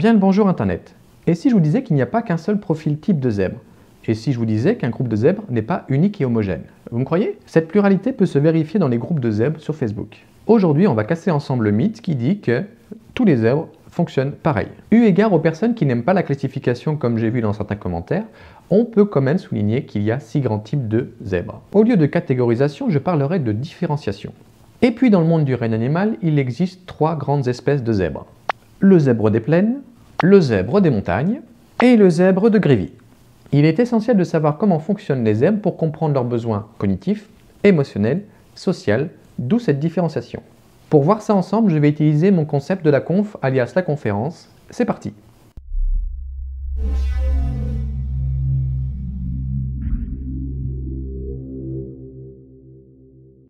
Bien le bonjour Internet. Et si je vous disais qu'il n'y a pas qu'un seul profil type de zèbre? Et si je vous disais qu'un groupe de zèbres n'est pas unique et homogène? Vous me croyez? Cette pluralité peut se vérifier dans les groupes de zèbres sur Facebook. Aujourd'hui, on va casser ensemble le mythe qui dit que tous les zèbres fonctionnent pareil. Eu égard aux personnes qui n'aiment pas la classification comme j'ai vu dans certains commentaires, on peut quand même souligner qu'il y a 6 grands types de zèbres. Au lieu de catégorisation, je parlerai de différenciation. Et puis dans le monde du règne animal, il existe 3 grandes espèces de zèbres. Le zèbre des plaines, le zèbre des montagnes et le zèbre de Grévy. Il est essentiel de savoir comment fonctionnent les zèbres pour comprendre leurs besoins cognitifs, émotionnels, sociaux, d'où cette différenciation. Pour voir ça ensemble, je vais utiliser mon concept de la conf, alias la conférence. C'est parti!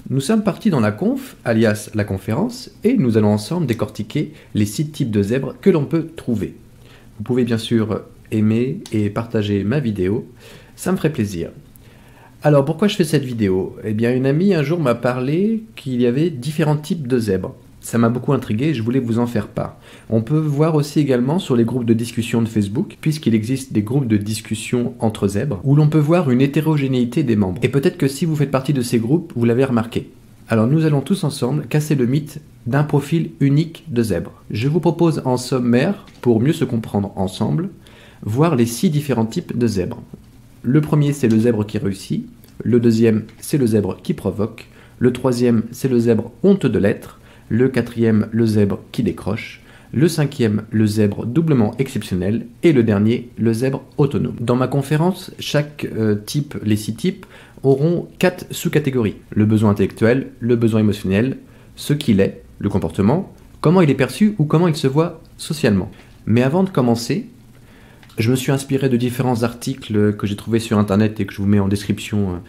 Nous sommes partis dans la conf, alias la conférence, et nous allons ensemble décortiquer les 6 types de zèbres que l'on peut trouver. Vous pouvez bien sûr aimer et partager ma vidéo, ça me ferait plaisir. Alors pourquoi je fais cette vidéo? Eh bien une amie un jour m'a parlé qu'il y avait différents types de zèbres. Ça m'a beaucoup intrigué et je voulais vous en faire part. On peut voir aussi également sur les groupes de discussion de Facebook, puisqu'il existe des groupes de discussion entre zèbres, où l'on peut voir une hétérogénéité des membres. Et peut-être que si vous faites partie de ces groupes, vous l'avez remarqué. Alors nous allons tous ensemble casser le mythe d'un profil unique de zèbre. Je vous propose en sommaire, pour mieux se comprendre ensemble, voir les 6 différents types de zèbres. Le premier c'est le zèbre qui réussit, le deuxième c'est le zèbre qui provoque, le troisième c'est le zèbre honte de l'être, le quatrième, le zèbre qui décroche, le cinquième, le zèbre doublement exceptionnel, et le dernier, le zèbre autonome. Dans ma conférence, chaque type, les 6 types, auront 4 sous-catégories. Le besoin intellectuel, le besoin émotionnel, ce qu'il est, le comportement, comment il est perçu ou comment il se voit socialement. Mais avant de commencer, je me suis inspiré de différents articles que j'ai trouvés sur internet et que je vous mets en description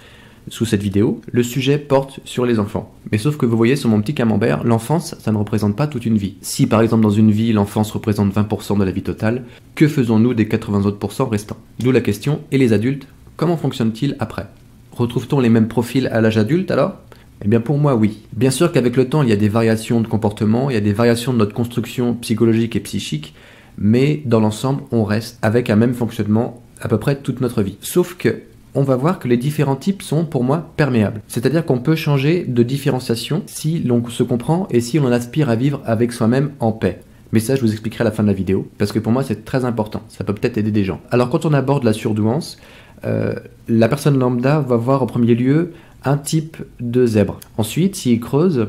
sous cette vidéo. Le sujet porte sur les enfants. Mais sauf que vous voyez sur mon petit camembert, l'enfance, ça ne représente pas toute une vie. Si par exemple dans une vie, l'enfance représente 20% de la vie totale, que faisons-nous des 80 autres pourcents restants? D'où la question, et les adultes, comment fonctionnent-ils après? Retrouve-t-on les mêmes profils à l'âge adulte alors? Eh bien pour moi oui. Bien sûr qu'avec le temps, il y a des variations de comportement, il y a des variations de notre construction psychologique et psychique, mais dans l'ensemble, on reste avec un même fonctionnement à peu près toute notre vie. Sauf que on va voir que les différents types sont pour moi perméables. C'est-à-dire qu'on peut changer de différenciation si l'on se comprend et si on aspire à vivre avec soi-même en paix. Mais ça, je vous expliquerai à la fin de la vidéo, parce que pour moi, c'est très important. Ça peut peut-être aider des gens. Alors, quand on aborde la surdouance, la personne lambda va voir en premier lieu un type de zèbre. Ensuite, s'il creuse,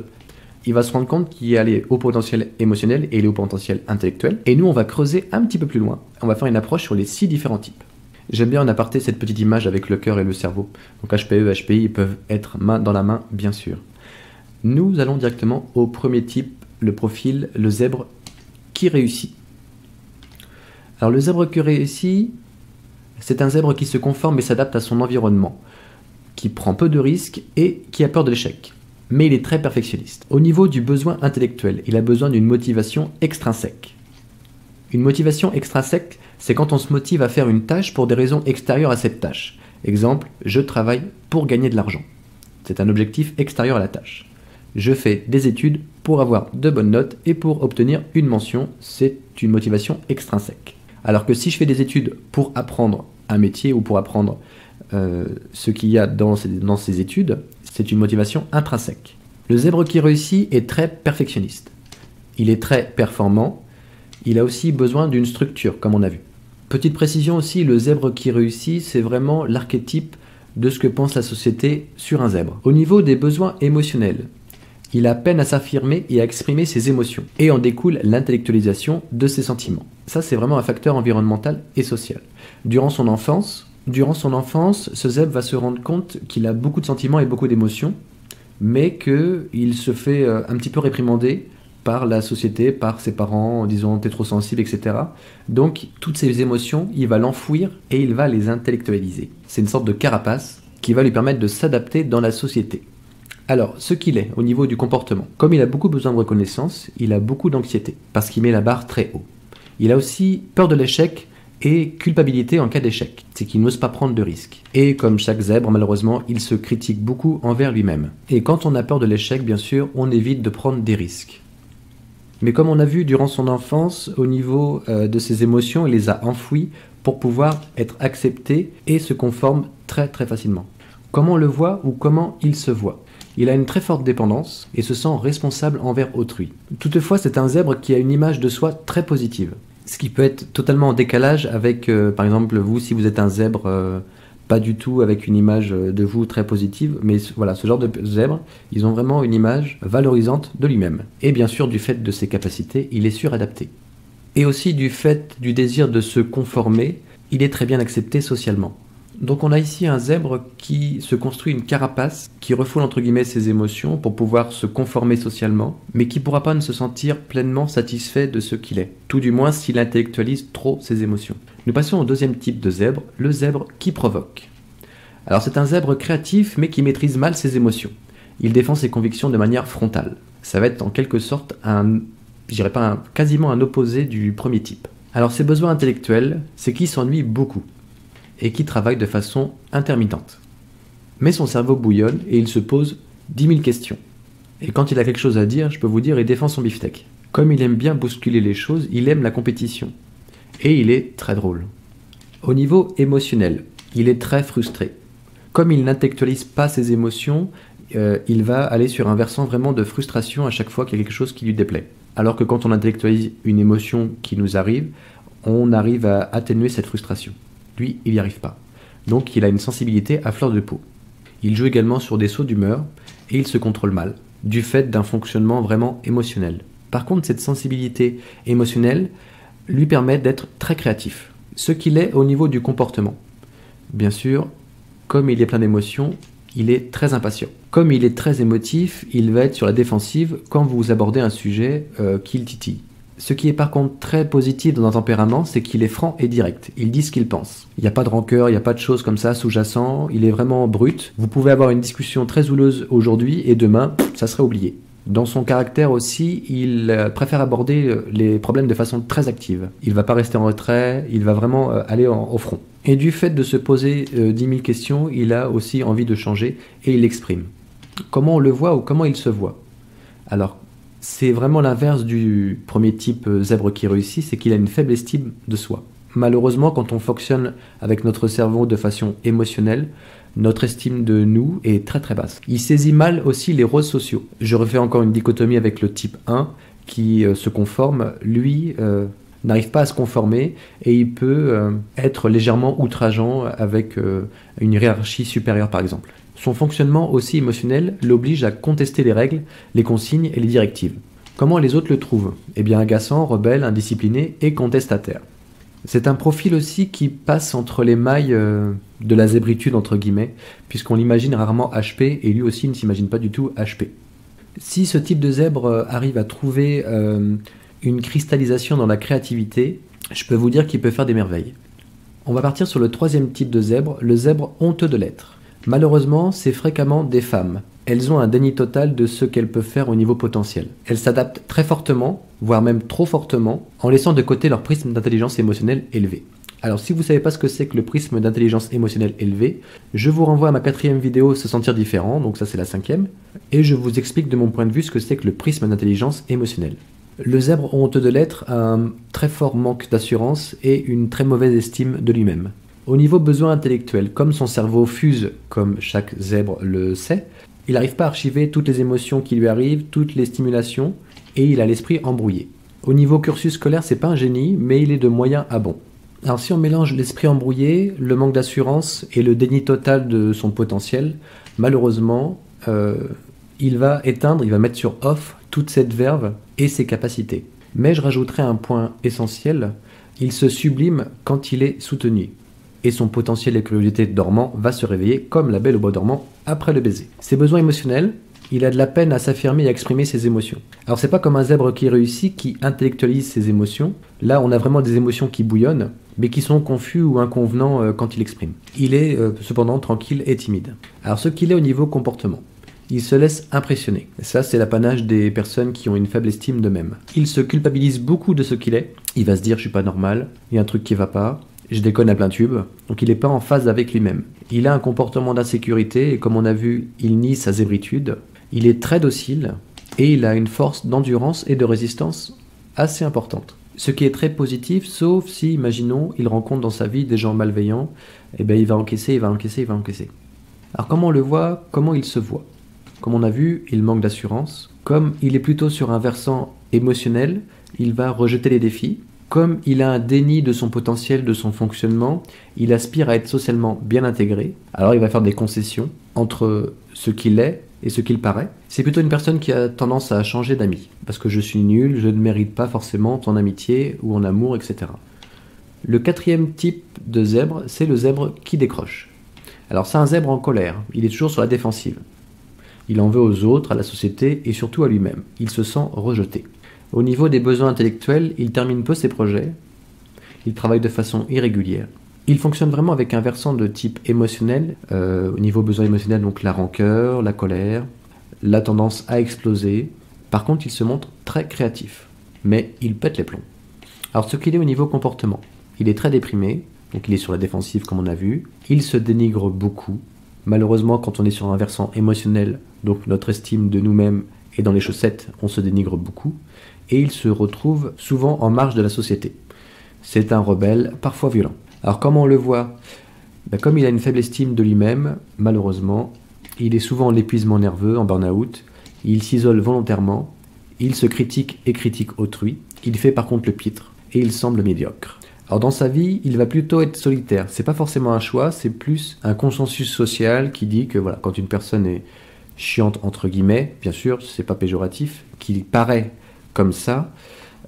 il va se rendre compte qu'il y a les hauts potentiels émotionnels et les hauts potentiels intellectuels. Et nous, on va creuser un petit peu plus loin. On va faire une approche sur les 6 différents types. J'aime bien en aparté cette petite image avec le cœur et le cerveau. Donc HPE, HPI, ils peuvent être main dans la main, bien sûr. Nous allons directement au premier type, le profil, le zèbre qui réussit. Alors le zèbre qui réussit, c'est un zèbre qui se conforme et s'adapte à son environnement, qui prend peu de risques et qui a peur de l'échec. Mais il est très perfectionniste. Au niveau du besoin intellectuel, il a besoin d'une motivation extrinsèque. Une motivation extrinsèque, c'est quand on se motive à faire une tâche pour des raisons extérieures à cette tâche. Exemple, je travaille pour gagner de l'argent. C'est un objectif extérieur à la tâche. Je fais des études pour avoir de bonnes notes et pour obtenir une mention, c'est une motivation extrinsèque. Alors que si je fais des études pour apprendre un métier ou pour apprendre ce qu'il y a dans ces études, c'est une motivation intrinsèque. Le zèbre qui réussit est très perfectionniste. Il est très performant. Il a aussi besoin d'une structure, comme on a vu. Petite précision aussi, le zèbre qui réussit, c'est vraiment l'archétype de ce que pense la société sur un zèbre. Au niveau des besoins émotionnels, il a peine à s'affirmer et à exprimer ses émotions. Et en découle l'intellectualisation de ses sentiments. Ça, c'est vraiment un facteur environnemental et social. Durant son enfance, ce zèbre va se rendre compte qu'il a beaucoup de sentiments et beaucoup d'émotions, mais qu'il se fait un petit peu réprimander par la société, par ses parents, en disant t'es trop sensible, etc. Donc toutes ces émotions, il va l'enfouir et il va les intellectualiser. C'est une sorte de carapace qui va lui permettre de s'adapter dans la société. Alors, ce qu'il est au niveau du comportement, comme il a beaucoup besoin de reconnaissance, il a beaucoup d'anxiété, parce qu'il met la barre très haut. Il a aussi peur de l'échec et culpabilité en cas d'échec, c'est qu'il n'ose pas prendre de risques. Et comme chaque zèbre, malheureusement, il se critique beaucoup envers lui-même. Et quand on a peur de l'échec, bien sûr, on évite de prendre des risques. Mais comme on a vu durant son enfance, au niveau de ses émotions, il les a enfouies pour pouvoir être accepté et se conforme très très facilement. Comment on le voit ou comment il se voit? Il a une très forte dépendance et se sent responsable envers autrui. Toutefois, c'est un zèbre qui a une image de soi très positive. Ce qui peut être totalement en décalage avec, par exemple, vous, si vous êtes un zèbre, pas du tout avec une image de vous très positive, mais voilà, ce genre de zèbres, ils ont vraiment une image valorisante de lui-même. Et bien sûr, du fait de ses capacités, il est suradapté. Et aussi du fait du désir de se conformer, il est très bien accepté socialement. Donc on a ici un zèbre qui se construit une carapace, qui refoule entre guillemets ses émotions pour pouvoir se conformer socialement, mais qui ne pourra pas ne se sentir pleinement satisfait de ce qu'il est, tout du moins s'il intellectualise trop ses émotions. Nous passons au deuxième type de zèbre, le zèbre qui provoque. Alors c'est un zèbre créatif mais qui maîtrise mal ses émotions. Il défend ses convictions de manière frontale. Ça va être en quelque sorte quasiment un opposé du premier type. Alors ses besoins intellectuels, c'est qu'il s'ennuie beaucoup et qui travaille de façon intermittente. Mais son cerveau bouillonne et il se pose 10 000 questions. Et quand il a quelque chose à dire, je peux vous dire, il défend son beefsteak. Comme il aime bien bousculer les choses, il aime la compétition. Et il est très drôle. Au niveau émotionnel, il est très frustré. Comme il n'intellectualise pas ses émotions, il va aller sur un versant vraiment de frustration à chaque fois qu'il y a quelque chose qui lui déplaît. Alors que quand on intellectualise une émotion qui nous arrive, on arrive à atténuer cette frustration. Lui, il n'y arrive pas. Donc il a une sensibilité à fleur de peau. Il joue également sur des sauts d'humeur et il se contrôle mal, du fait d'un fonctionnement vraiment émotionnel. Par contre, cette sensibilité émotionnelle lui permet d'être très créatif, ce qu'il est au niveau du comportement. Bien sûr, comme il est plein d'émotions, il est très impatient. Comme il est très émotif, il va être sur la défensive quand vous abordez un sujet qui le titille. Ce qui est par contre très positif dans un tempérament, c'est qu'il est franc et direct. Il dit ce qu'il pense. Il n'y a pas de rancœur, il n'y a pas de choses comme ça sous-jacent. Il est vraiment brut. Vous pouvez avoir une discussion très houleuse aujourd'hui et demain, ça serait oublié. Dans son caractère aussi, il préfère aborder les problèmes de façon très active. Il ne va pas rester en retrait, il va vraiment aller au front. Et du fait de se poser 10 000 questions, il a aussi envie de changer et il l'exprime. Comment on le voit ou comment il se voit? Alors, c'est vraiment l'inverse du premier type zèbre qui réussit, c'est qu'il a une faible estime de soi. Malheureusement, quand on fonctionne avec notre cerveau de façon émotionnelle, notre estime de nous est très très basse. Il saisit mal aussi les rôles sociaux. Je refais encore une dichotomie avec le type 1 qui se conforme. Lui n'arrive pas à se conformer et il peut être légèrement outrageant avec une hiérarchie supérieure par exemple. Son fonctionnement aussi émotionnel l'oblige à contester les règles, les consignes et les directives. Comment les autres le trouvent? Eh bien agaçant, rebelle, indiscipliné et contestataire. C'est un profil aussi qui passe entre les mailles de la zébritude entre guillemets, puisqu'on l'imagine rarement HP et lui aussi ne s'imagine pas du tout HP. Si ce type de zèbre arrive à trouver une cristallisation dans la créativité, je peux vous dire qu'il peut faire des merveilles. On va partir sur le troisième type de zèbre, le zèbre honteux de l'être. Malheureusement, c'est fréquemment des femmes. Elles ont un déni total de ce qu'elles peuvent faire au niveau potentiel. Elles s'adaptent très fortement, voire même trop fortement, en laissant de côté leur prisme d'intelligence émotionnelle élevé. Alors si vous ne savez pas ce que c'est que le prisme d'intelligence émotionnelle élevé, je vous renvoie à ma 4e vidéo Se sentir différent, donc ça c'est la 5e, et je vous explique de mon point de vue ce que c'est que le prisme d'intelligence émotionnelle. Le zèbre honteux de l'être a un très fort manque d'assurance et une très mauvaise estime de lui-même. Au niveau besoin intellectuel, comme son cerveau fuse, comme chaque zèbre le sait, il n'arrive pas à archiver toutes les émotions qui lui arrivent, toutes les stimulations, et il a l'esprit embrouillé. Au niveau cursus scolaire, c'est pas un génie, mais il est de moyen à bon. Alors si on mélange l'esprit embrouillé, le manque d'assurance et le déni total de son potentiel, malheureusement, il va mettre sur off toute cette verve et ses capacités. Mais je rajouterai un point essentiel, il se sublime quand il est soutenu. Et son potentiel et curiosité dormant va se réveiller comme la belle au bois dormant après le baiser. Ses besoins émotionnels, il a de la peine à s'affirmer et à exprimer ses émotions. Alors c'est pas comme un zèbre qui réussit, qui intellectualise ses émotions. Là on a vraiment des émotions qui bouillonnent, mais qui sont confus ou inconvenants quand il exprime. Il est cependant tranquille et timide. Alors ce qu'il est au niveau comportement, il se laisse impressionner. Et ça c'est l'apanage des personnes qui ont une faible estime d'eux-mêmes. Il se culpabilise beaucoup de ce qu'il est. Il va se dire je suis pas normal, il y a un truc qui va pas. Je déconne à plein tube, donc il n'est pas en phase avec lui-même. Il a un comportement d'insécurité et comme on a vu, il nie sa zébritude. Il est très docile et il a une force d'endurance et de résistance assez importante. Ce qui est très positif, sauf si, imaginons, il rencontre dans sa vie des gens malveillants, et bien il va encaisser, il va encaisser, il va encaisser. Alors comment on le voit, comment il se voit? Comme on a vu, il manque d'assurance. Comme il est plutôt sur un versant émotionnel, il va rejeter les défis. Comme il a un déni de son potentiel, de son fonctionnement, il aspire à être socialement bien intégré. Alors il va faire des concessions entre ce qu'il est et ce qu'il paraît. C'est plutôt une personne qui a tendance à changer d'amis. Parce que je suis nul, je ne mérite pas forcément ton amitié ou en amour, etc. Le quatrième type de zèbre, c'est le zèbre qui décroche. Alors c'est un zèbre en colère, il est toujours sur la défensive. Il en veut aux autres, à la société et surtout à lui-même. Il se sent rejeté. Au niveau des besoins intellectuels, il termine peu ses projets. Il travaille de façon irrégulière. Il fonctionne vraiment avec un versant de type émotionnel. Au niveau besoin émotionnel, donc la rancœur, la colère, la tendance à exploser. Par contre, il se montre très créatif. Mais il pète les plombs. Alors ce qu'il est au niveau comportement, il est très déprimé. Donc il est sur la défensive comme on a vu. Il se dénigre beaucoup. Malheureusement, quand on est sur un versant émotionnel, donc notre estime de nous-mêmes est dans les chaussettes, on se dénigre beaucoup. Et il se retrouve souvent en marge de la société. C'est un rebelle, parfois violent. Alors comment on le voit? Comme il a une faible estime de lui-même, malheureusement, il est souvent en épuisement nerveux, en burn-out, il s'isole volontairement, il se critique et critique autrui, il fait par contre le pitre, et il semble médiocre. Alors dans sa vie, il va plutôt être solitaire. C'est pas forcément un choix, c'est plus un consensus social qui dit que voilà, quand une personne est chiante entre guillemets, bien sûr, c'est pas péjoratif, qu'il paraît comme ça,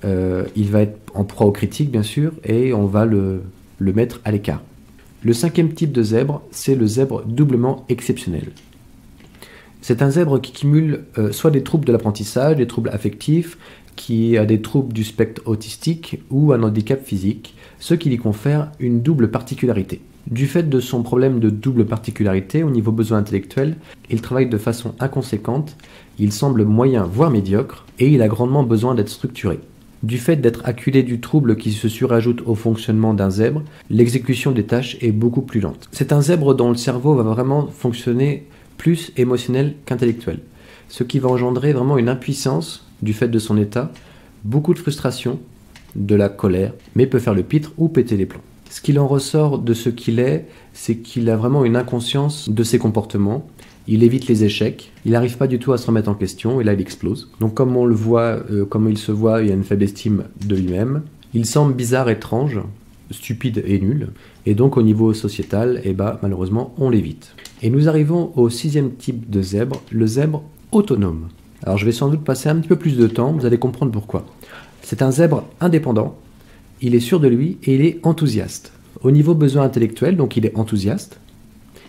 il va être en proie aux critiques bien sûr, et on va le mettre à l'écart. Le cinquième type de zèbre, c'est le zèbre doublement exceptionnel. C'est un zèbre qui cumule soit des troubles de l'apprentissage, des troubles affectifs, qui a des troubles du spectre autistique ou un handicap physique, ce qui lui confère une double particularité. Du fait de son problème de double particularité au niveau besoin intellectuel, il travaille de façon inconséquente, il semble moyen voire médiocre, et il a grandement besoin d'être structuré. Du fait d'être acculé du trouble qui se surajoute au fonctionnement d'un zèbre, l'exécution des tâches est beaucoup plus lente. C'est un zèbre dont le cerveau va vraiment fonctionner plus émotionnel qu'intellectuel, ce qui va engendrer vraiment une impuissance du fait de son état, beaucoup de frustration, de la colère, mais peut faire le pitre ou péter les plombs. Ce qu'il en ressort de ce qu'il est, c'est qu'il a vraiment une inconscience de ses comportements, il évite les échecs, il n'arrive pas du tout à se remettre en question, et là il explose. Donc comme on le voit, comme il se voit, il a une faible estime de lui-même, il semble bizarre, étrange, stupide et nul, et donc au niveau sociétal, malheureusement on l'évite. Et nous arrivons au sixième type de zèbre, le zèbre autonome. Alors je vais sans doute passer un petit peu plus de temps, vous allez comprendre pourquoi. C'est un zèbre indépendant, il est sûr de lui et il est enthousiaste. Au niveau besoin intellectuel, donc il est enthousiaste,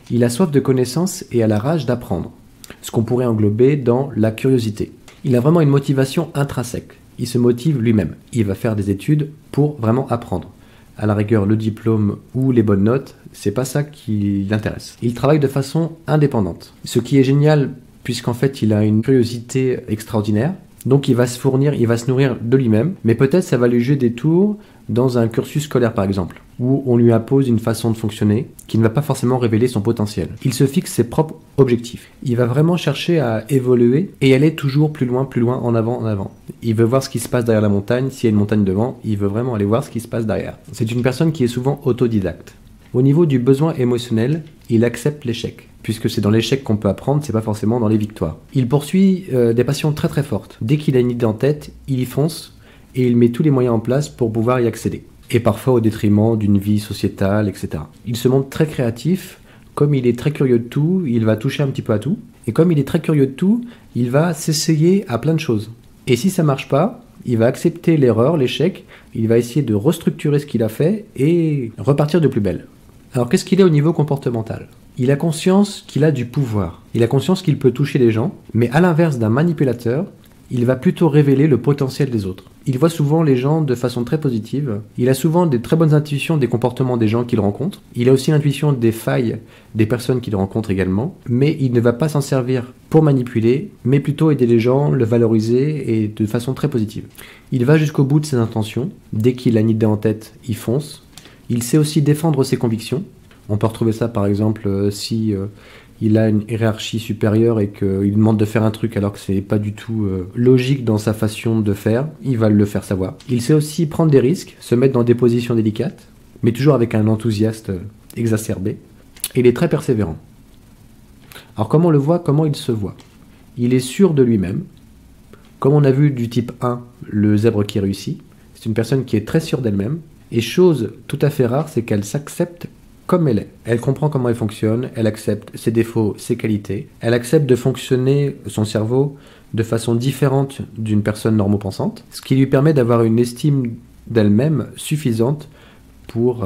il a soif de connaissances et a la rage d'apprendre, ce qu'on pourrait englober dans la curiosité. Il a vraiment une motivation intrinsèque, il se motive lui-même, il va faire des études pour vraiment apprendre. À la rigueur, le diplôme ou les bonnes notes, c'est pas ça qui l'intéresse. Il travaille de façon indépendante, ce qui est génial puisqu'en fait il a une curiosité extraordinaire. Donc il va se fournir, il va se nourrir de lui-même, mais peut-être ça va lui jouer des tours dans un cursus scolaire par exemple, où on lui impose une façon de fonctionner qui ne va pas forcément révéler son potentiel. Il se fixe ses propres objectifs. Il va vraiment chercher à évoluer et aller toujours plus loin, en avant, en avant. Il veut voir ce qui se passe derrière la montagne, s'il y a une montagne devant, il veut vraiment aller voir ce qui se passe derrière. C'est une personne qui est souvent autodidacte. Au niveau du besoin émotionnel, il accepte l'échec. Puisque c'est dans l'échec qu'on peut apprendre, c'est pas forcément dans les victoires. Il poursuit des passions très très fortes. Dès qu'il a une idée en tête, il y fonce et il met tous les moyens en place pour pouvoir y accéder. Et parfois au détriment d'une vie sociétale, etc. Il se montre très créatif, comme il est très curieux de tout, il va toucher un petit peu à tout. Et comme il est très curieux de tout, il va s'essayer à plein de choses. Et si ça marche pas, il va accepter l'erreur, l'échec, il va essayer de restructurer ce qu'il a fait et repartir de plus belle. Alors qu'est-ce qu'il est au niveau comportemental ? Il a conscience qu'il a du pouvoir. Il a conscience qu'il peut toucher les gens, mais à l'inverse d'un manipulateur, il va plutôt révéler le potentiel des autres. Il voit souvent les gens de façon très positive. Il a souvent des très bonnes intuitions des comportements des gens qu'il rencontre. Il a aussi l'intuition des failles des personnes qu'il rencontre également. Mais il ne va pas s'en servir pour manipuler, mais plutôt aider les gens, le valoriser et de façon très positive. Il va jusqu'au bout de ses intentions. Dès qu'il a une idée en tête, il fonce. Il sait aussi défendre ses convictions. On peut retrouver ça par exemple si il a une hiérarchie supérieure et qu'il demande de faire un truc alors que c'est pas du tout logique dans sa façon de faire, il va le faire savoir. Il sait aussi prendre des risques, se mettre dans des positions délicates, mais toujours avec un enthousiasme exacerbé. Et il est très persévérant. Alors comment on le voit, comment il se voit? Il est sûr de lui-même. Comme on a vu du type 1, le zèbre qui réussit, c'est une personne qui est très sûre d'elle-même. Et chose tout à fait rare, c'est qu'elle s'accepte comme elle est. Elle comprend comment elle fonctionne, elle accepte ses défauts, ses qualités. Elle accepte de fonctionner son cerveau de façon différente d'une personne normopensante, ce qui lui permet d'avoir une estime d'elle-même suffisante pour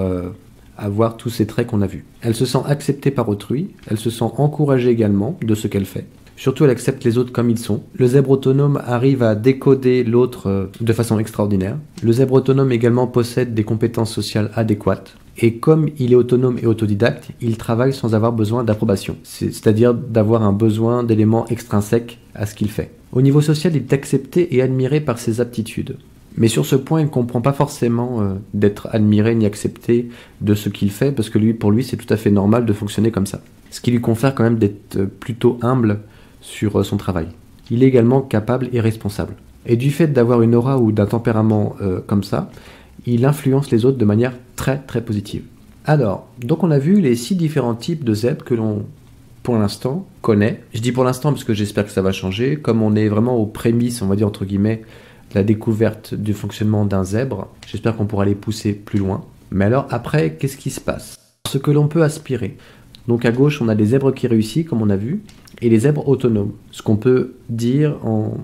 avoir tous ces traits qu'on a vus. Elle se sent acceptée par autrui, elle se sent encouragée également de ce qu'elle fait. Surtout, elle accepte les autres comme ils sont. Le zèbre autonome arrive à décoder l'autre de façon extraordinaire. Le zèbre autonome également possède des compétences sociales adéquates. Et comme il est autonome et autodidacte, il travaille sans avoir besoin d'approbation. C'est-à-dire d'avoir un besoin d'éléments extrinsèques à ce qu'il fait. Au niveau social, il est accepté et admiré par ses aptitudes. Mais sur ce point, il ne comprend pas forcément d'être admiré ni accepté de ce qu'il fait, parce que pour lui, c'est tout à fait normal de fonctionner comme ça. Ce qui lui confère quand même d'être plutôt humble sur son travail. Il est également capable et responsable. Et du fait d'avoir une aura ou d'un tempérament comme ça, il influence les autres de manière très très positive. Alors, donc on a vu les 6 différents types de zèbres que l'on, pour l'instant, connaît. Je dis pour l'instant parce que j'espère que ça va changer. Comme on est vraiment aux prémices, on va dire entre guillemets, de la découverte du fonctionnement d'un zèbre, j'espère qu'on pourra les pousser plus loin. Mais alors après, qu'est-ce qui se passe? Ce que l'on peut aspirer. Donc à gauche, on a des zèbres qui réussissent, comme on a vu, et les zèbres autonomes. Ce qu'on peut dire en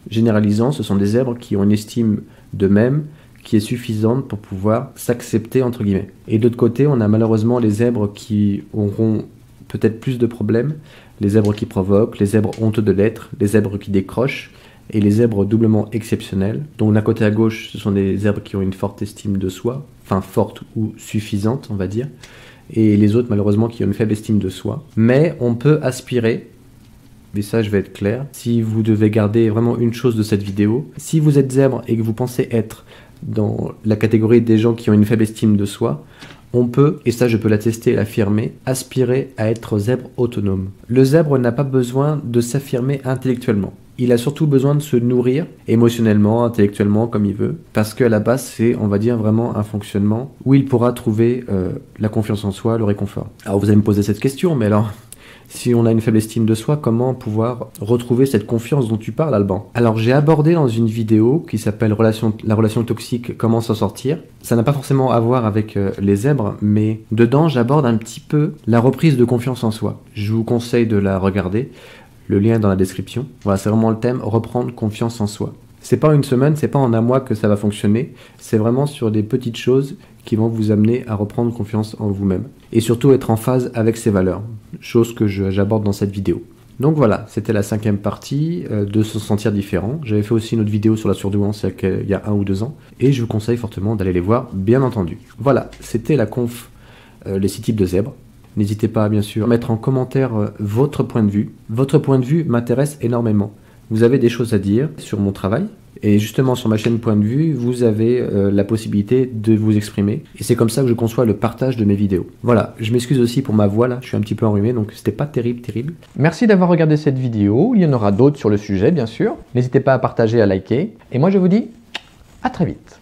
généralisant, ce sont des zèbres qui ont une estime d'eux-mêmes qui est suffisante pour pouvoir s'accepter, entre guillemets. Et de l'autre côté, on a malheureusement les zèbres qui auront peut-être plus de problèmes, les zèbres qui provoquent, les zèbres honteux de l'être, les zèbres qui décrochent, et les zèbres doublement exceptionnels. Donc d'un côté à gauche, ce sont des zèbres qui ont une forte estime de soi, enfin forte ou suffisante, on va dire, et les autres malheureusement qui ont une faible estime de soi. Mais on peut aspirer, et ça je vais être clair, si vous devez garder vraiment une chose de cette vidéo, si vous êtes zèbre et que vous pensez être dans la catégorie des gens qui ont une faible estime de soi, on peut, et ça je peux l'attester et l'affirmer, aspirer à être zèbre autonome. Le zèbre n'a pas besoin de s'affirmer intellectuellement. Il a surtout besoin de se nourrir émotionnellement, intellectuellement, comme il veut, parce qu'à la base, c'est, on va dire, vraiment un fonctionnement où il pourra trouver la confiance en soi, le réconfort. Alors vous allez me poser cette question, mais alors, si on a une faible estime de soi, comment pouvoir retrouver cette confiance dont tu parles, Alban? Alors j'ai abordé dans une vidéo qui s'appelle La relation toxique, comment s'en sortir. Ça n'a pas forcément à voir avec les zèbres, mais dedans j'aborde un petit peu la reprise de confiance en soi. Je vous conseille de la regarder. Le lien est dans la description. Voilà, c'est vraiment le thème, reprendre confiance en soi. C'est pas une semaine, c'est pas en un mois que ça va fonctionner. C'est vraiment sur des petites choses qui vont vous amener à reprendre confiance en vous-même. Et surtout être en phase avec ses valeurs. Chose que j'aborde dans cette vidéo. Donc voilà, c'était la 5e partie de se sentir différent. J'avais fait aussi une autre vidéo sur la surdouance il y a 1 ou 2 ans. Et je vous conseille fortement d'aller les voir, bien entendu. Voilà, c'était la conf, les 6 types de zèbres. N'hésitez pas, bien sûr, à mettre en commentaire votre point de vue. Votre point de vue m'intéresse énormément. Vous avez des choses à dire sur mon travail. Et justement, sur ma chaîne Point de Vue, vous avez la possibilité de vous exprimer. Et c'est comme ça que je conçois le partage de mes vidéos. Voilà, je m'excuse aussi pour ma voix là, je suis un petit peu enrhumé, donc c'était pas terrible. Merci d'avoir regardé cette vidéo. Il y en aura d'autres sur le sujet, bien sûr. N'hésitez pas à partager, à liker. Et moi, je vous dis à très vite.